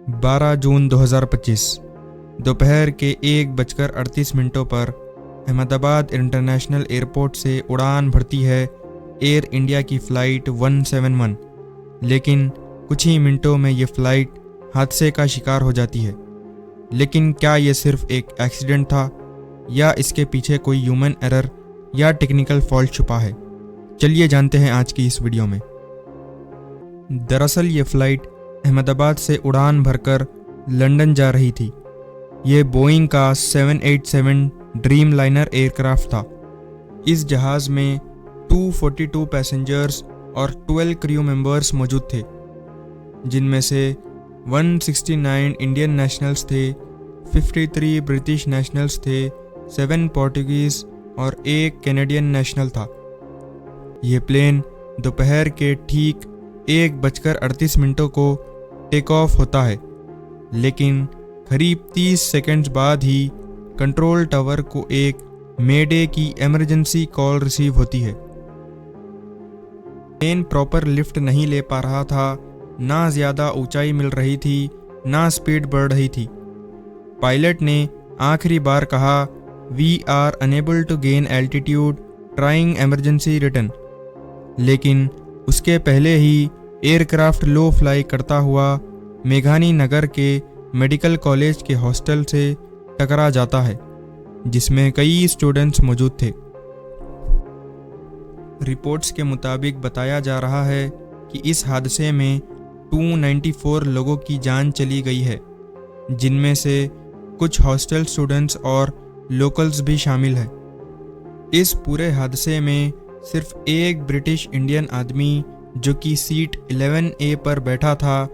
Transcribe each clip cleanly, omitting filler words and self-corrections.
12 जून 2025 दोपहर के 1:38 पर अहमदाबाद इंटरनेशनल एयरपोर्ट से उड़ान भरती है एयर इंडिया की फ़्लाइट 171। लेकिन कुछ ही मिनटों में ये फ़्लाइट हादसे का शिकार हो जाती है। लेकिन क्या ये सिर्फ एक एक्सीडेंट था या इसके पीछे कोई ह्यूमन एरर या टेक्निकल फॉल्ट छुपा है? चलिए जानते हैं आज की इस वीडियो में। दरअसल ये फ़्लाइट अहमदाबाद से उड़ान भरकर लंदन जा रही थी। ये बोइंग का 787 ड्रीम लाइनर एयरक्राफ्ट था। इस जहाज़ में 242 पैसेंजर्स और 12 क्रू मेंबर्स मौजूद थे, जिनमें से 169 इंडियन नेशनल्स थे, 53 ब्रिटिश नेशनल्स थे, 7 पोर्टुगीज़ और 1 कैनेडियन नेशनल था। ये प्लेन दोपहर के ठीक 1:38 को टेक ऑफ होता है, लेकिन करीब 30 सेकंड्स बाद ही कंट्रोल टावर को एक मेडे की इमरजेंसी कॉल रिसीव होती है। प्लेन प्रॉपर लिफ्ट नहीं ले पा रहा था, ना ज़्यादा ऊंचाई मिल रही थी, ना स्पीड बढ़ रही थी। पायलट ने आखिरी बार कहा, "we are unable to gain altitude, trying emergency return." लेकिन उसके पहले ही एयरक्राफ्ट लो फ्लाई करता हुआ मेघानी नगर के मेडिकल कॉलेज के हॉस्टल से टकरा जाता है, जिसमें कई स्टूडेंट्स मौजूद थे। रिपोर्ट्स के मुताबिक बताया जा रहा है कि इस हादसे में 294 लोगों की जान चली गई है, जिनमें से कुछ हॉस्टल स्टूडेंट्स और लोकल्स भी शामिल हैं। इस पूरे हादसे में सिर्फ एक ब्रिटिश इंडियन आदमी, जो कि सीट 11A पर बैठा था,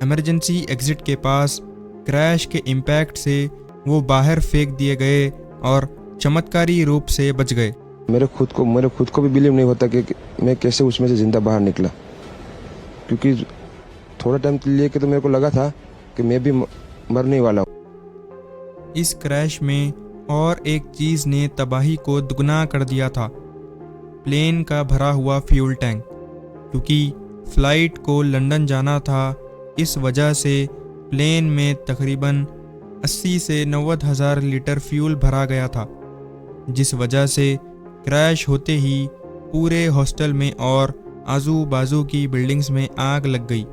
इमरजेंसी एग्जिट के पास क्रैश के इम्पैक्ट से वो बाहर फेंक दिए गए और चमत्कारी रूप से बच गए। मेरे खुद को भी बिलीव नहीं होता कि मैं कैसे उसमें से ज़िंदा बाहर निकला, क्योंकि थोड़ा टाइम लिए के तो मेरे को लगा था कि मैं भी मरने वाला हूँ। इस क्रैश में और एक चीज़ ने तबाही को दुगना कर दिया था, प्लेन का भरा हुआ फ्यूल टैंक। क्योंकि फ़्लाइट को लंदन जाना था, इस वजह से प्लेन में तकरीबन 80 से 90 हज़ार लीटर फ्यूल भरा गया था, जिस वजह से क्रैश होते ही पूरे हॉस्टल में और आजू बाजू की बिल्डिंग्स में आग लग गई।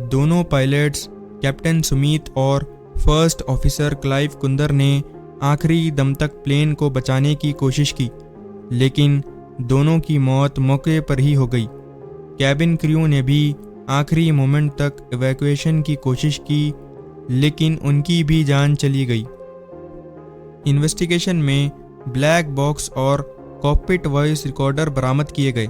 दोनों पायलट्स कैप्टन सुमीत और फर्स्ट ऑफिसर क्लाइव कुंदर ने आखिरी दम तक प्लेन को बचाने की कोशिश की, लेकिन दोनों की मौत मौके पर ही हो गई। कैबिन क्रू ने भी आखिरी मोमेंट तक इवैक्यूएशन की कोशिश की, लेकिन उनकी भी जान चली गई। इन्वेस्टिगेशन में ब्लैक बॉक्स और कॉकपिट वॉइस रिकॉर्डर बरामद किए गए।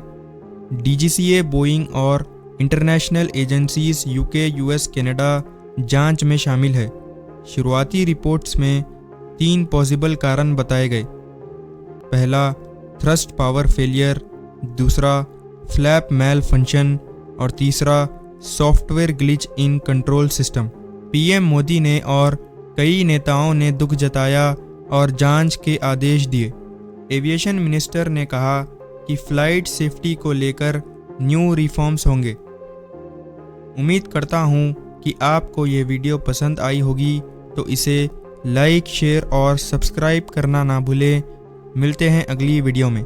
DGCA, बोइंग और international agencies UK, US, Canada जांच में शामिल है। शुरुआती रिपोर्ट्स में 3 पॉसिबल कारण बताए गए। पहला, थ्रस्ट पावर फेलियर, दूसरा फ्लैप मेल फंक्शन और तीसरा software glitch in control system. PM Modi ने और कई नेताओं ने दुख जताया और जांच के आदेश दिए। एविएशन मिनिस्टर ने कहा कि फ़्लाइट सेफ्टी को लेकर न्यू रिफॉर्म्स होंगे। उम्मीद करता हूं कि आपको ये वीडियो पसंद आई होगी, तो इसे लाइक, शेयर और सब्सक्राइब करना ना भूलें। मिलते हैं अगली वीडियो में।